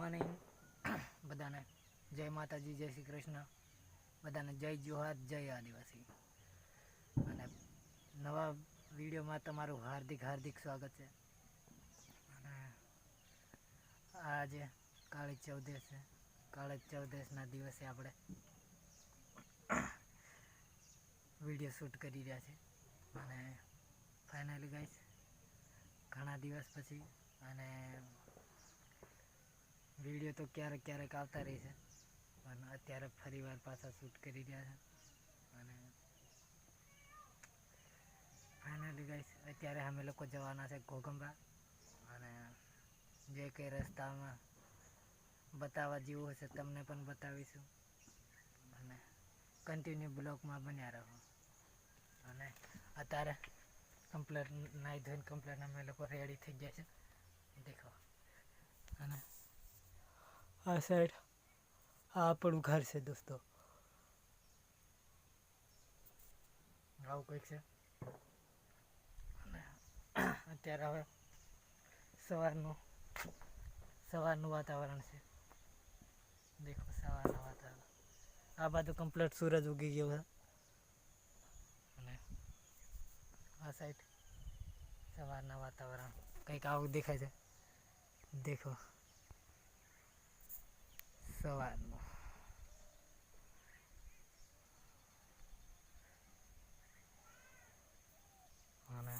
Morning બધાને જય માતાજી, જય શ્રી કૃષ્ણ, બધાને જય જોહાર, જય આદિવાસી. અને નવા વિડીયોમાં તમારું હાર્દિક હાર્દિક સ્વાગત છે. અને આજે કાળી ચૌદશ છે. કાળી ચૌદશના દિવસે આપણે વિડીયો શૂટ કરી રહ્યા છે. અને ફાઇનલી ગાઈસ ઘણા દિવસ પછી અને વિડીયો તો ક્યારેક ક્યારેક આવતા રહે છે, પણ અત્યારે ફરી વાર પાછા શૂટ કરી રહ્યા છે. અને ફાઇનલી ગાઈસ અત્યારે અમે લોકો જવાના છે ઘોગંબા. અને જે કંઈ રસ્તામાં બતાવવા જેવું હશે તમને પણ બતાવીશું. અને કન્ટિન્યુ બ્લોગમાં બન્યા રહો. અને અત્યારે કમ્પ્લેટ નાહી ધોઈને કમ્પ્લેટ અમે લોકો રેડી થઈ ગયા છે. દેખો અને આ સાઈડ આ આપણું ઘર છે દોસ્તો. આવું કંઈક છે. અને અત્યારે હવે સવારનું વાતાવરણ છે. દેખો સવારનું વાતાવરણ. આ બાજુ કમ્પ્લીટ સૂરજ ઉગી ગયો છે. અને આ સાઈડ સવારના વાતાવરણ કંઈક આવું દેખાય છે. દેખો સવારનું. અને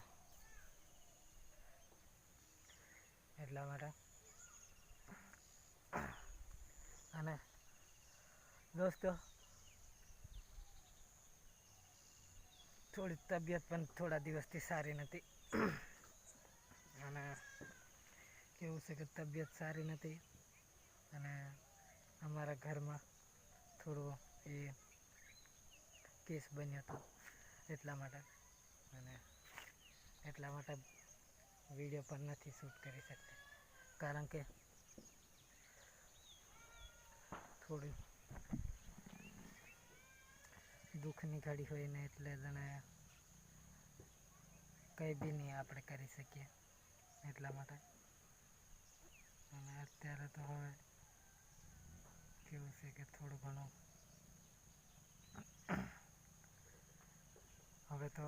એટલા માટે અને દોસ્તો થોડી તબિયત પણ થોડા દિવસથી સારી નથી. અને કેવું છે કે તબિયત સારી નથી. અને અમારા ઘરમાં થોડું એ કેસ બન્યો હતો એટલા માટે. અને એટલા માટે વિડીયો પણ નથી શૂટ કરી શકતા, કારણ કે થોડી દુઃખની ઘડી હોય ને એટલે જણે કંઈ બી નહીં આપણે કરી શકીએ એટલા માટે. અને અત્યારે તો હવે કેવું છે કે થોડું ઘણું હવે તો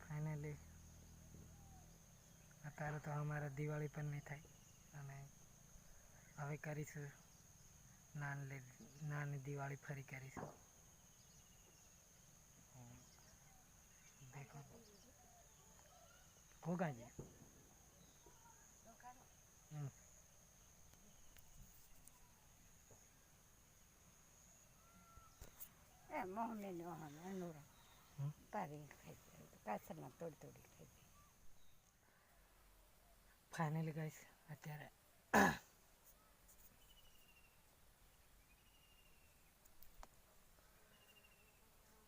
ફાઇનલી અત્યારે તો અમારે દિવાળી પણ નહીં થાય. અને હવે કરીશું નાની દિવાળી ફરી કરીશું. દેખો ઘોઘાજી મોહમ્મદ અનુરા કાઢીને ખાઈ જાય, કાસરમાં તોડી તોડી ખાઈ જાય. ફાઇનલી ગાઈસ અત્યારે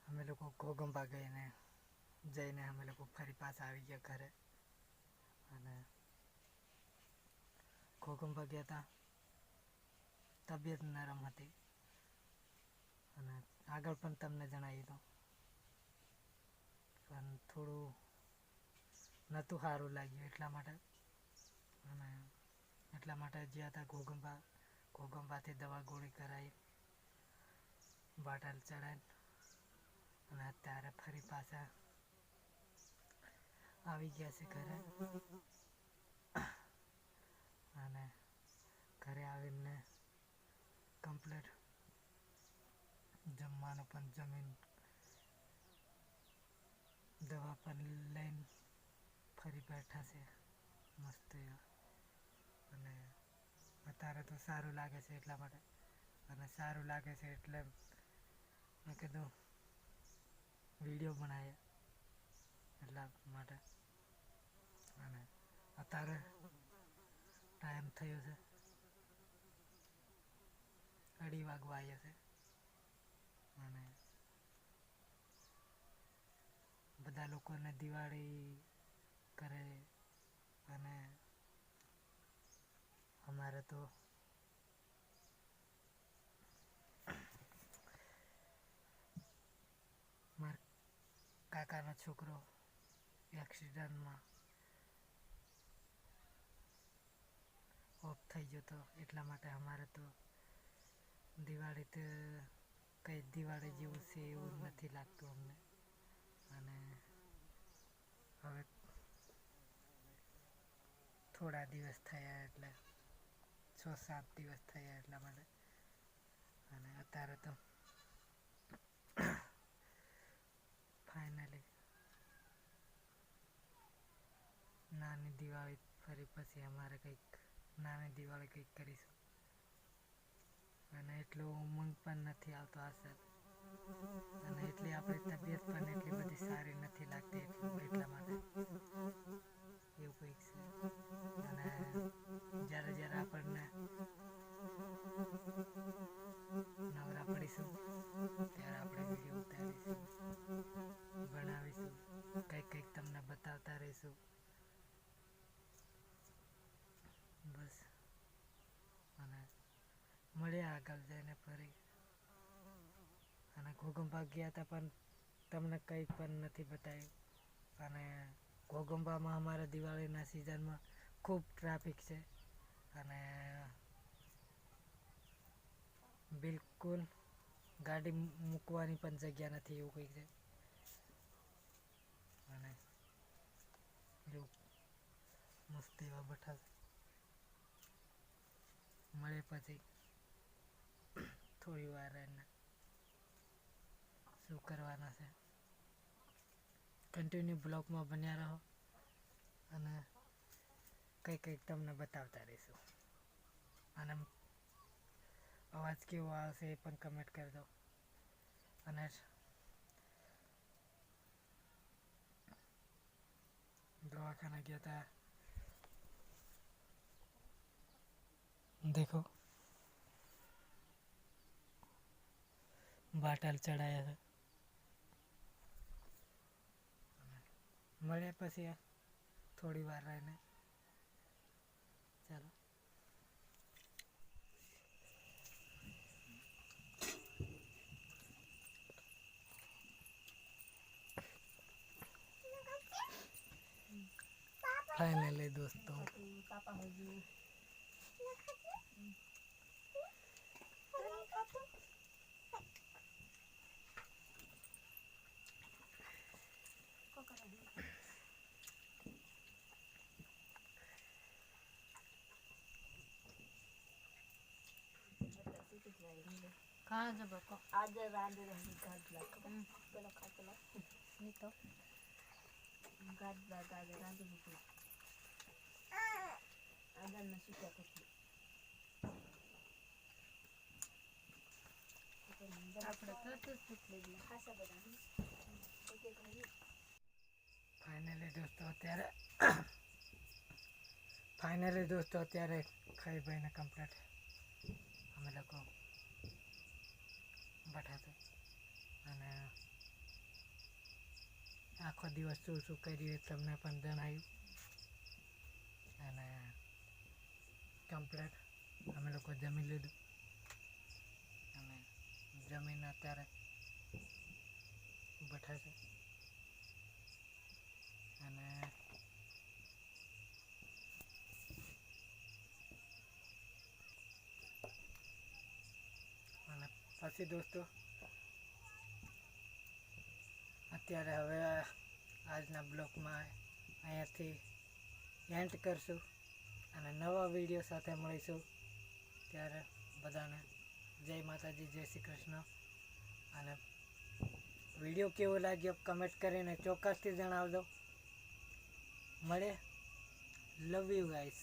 અમે લોકો ઘોગંબા જઈને અમે લોકો ફરી પાછા આવી ગયા ઘરે. અને ઘોગંબા ગયા હતા. તબિયત નરમ હતી. અને આગળ પણ તમને જણાવી દઉં, પણ થોડું નહોતું સારું લાગ્યું એટલા માટે. અને એટલા માટે ગયા હતા ઘોગંબાથી દવા ગોળી કરાવી, બાટલ ચડાવી. અને અત્યારે ફરી પાછા આવી ગયા છે ઘરે. અને ઘરે આવીને કમ્પ્લીટ જમવાનું પણ જમીન દવા પણ લઈને ફરી બેઠા છે મસ્ત એવા. અને અત્યારે તો સારું લાગે છે એટલા માટે. અને સારું લાગે છે એટલે મેં કીધું વિડીયો બનાવીએ એટલા માટે. અને અત્યારે ટાઈમ થયો છે 2:30 વાગવા આવ્યા છે. અને બધા લોકોને દિવાળી કરે. અને અમારે તો મારા કાકાનો છોકરો એક્સિડન્ટમાં ઓફ થઈ ગયો તો એટલા માટે અમારે તો દિવાળી તો કંઈ દિવાળી જેવું છે એવું નથી લાગતું અમને. અને હવે થોડા દિવસ થયા એટલે 6-7 દિવસ થયા એટલા માટે. અને અત્યારે તો ફાઇનલી નાની દિવાળી ફરી પછી અમારે કંઈક નાની દિવાળી કંઈક કરીશું. અને એટલો ઉમંગ પણ નથી આવતો આ સાલ, અને એટલી આપણી તબિયત પણ એટલી બધી સારી નથી લાગતી એટલા માટે એવું કંઈક છે. અને જ્યારે જ્યારે આપણને નવરા પડીશું ત્યારે આપણે વિડીયો ઉતારીશું, બનાવીશું, કંઈક તમને બતાવતા રહીશું. બસ અને મળ્યા આગળ જઈને ફરી. અને ઘોગંબા ગયા હતા પણ તમને કંઈ પણ નથી બતાવ્યું. અને ઘોગંબામાં અમારા દિવાળીના સિઝનમાં ખૂબ ટ્રાફિક છે અને બિલકુલ ગાડી મૂકવાની પણ જગ્યા નથી એવું કંઈક છે. અને એવું મસ્ત એવા બઠા મળે પછી થોડી વાર રહીને શું કરવાના છે. કન્ટિન્યુ બ્લોગમાં બન્યા રહો અને કંઈક તમને બતાવતા રહીશું. અને અવાજ કેવો આવશે એ પણ કમેન્ટ કરી દો. અને દવાખાના ગયા હતા, દેખો બાટલ ચડાયા છે. મળ્યા પછી થોડી વાર રહીને ચાલો. ફાઇનલી દોસ્તો कहाँ जब को आज रात रही गाज लग पेलो खाचलो नहीं तो गाज लग आज रात रही आज न सुता कुछ આપણે તો સુટલી ખાસા બધા એક એક રહી. ફાઇનલી દોસ્તો અત્યારે ખાઈ ભાઈને કમ્પ્લીટ અમે લોકો બેઠા છે. અને આખો દિવસ શું કર્યું તમને પણ જણાવ્યું. અને કમ્પ્લીટ અમે લોકો જમી લીધું અને જમીને અત્યારે બેઠા છે. અને પછી દોસ્તો અત્યારે હવે આજના બ્લોગમાં અહીંયાથી એન્ડ કરશું અને નવા વિડીયો સાથે મળીશું. ત્યારે બધાને જય માતાજી, જય શ્રી કૃષ્ણ. અને વિડીયો કેવો લાગ્યો કમેન્ટ કરીને ચોક્કસથી જણાવજો. મળે. Love you guys.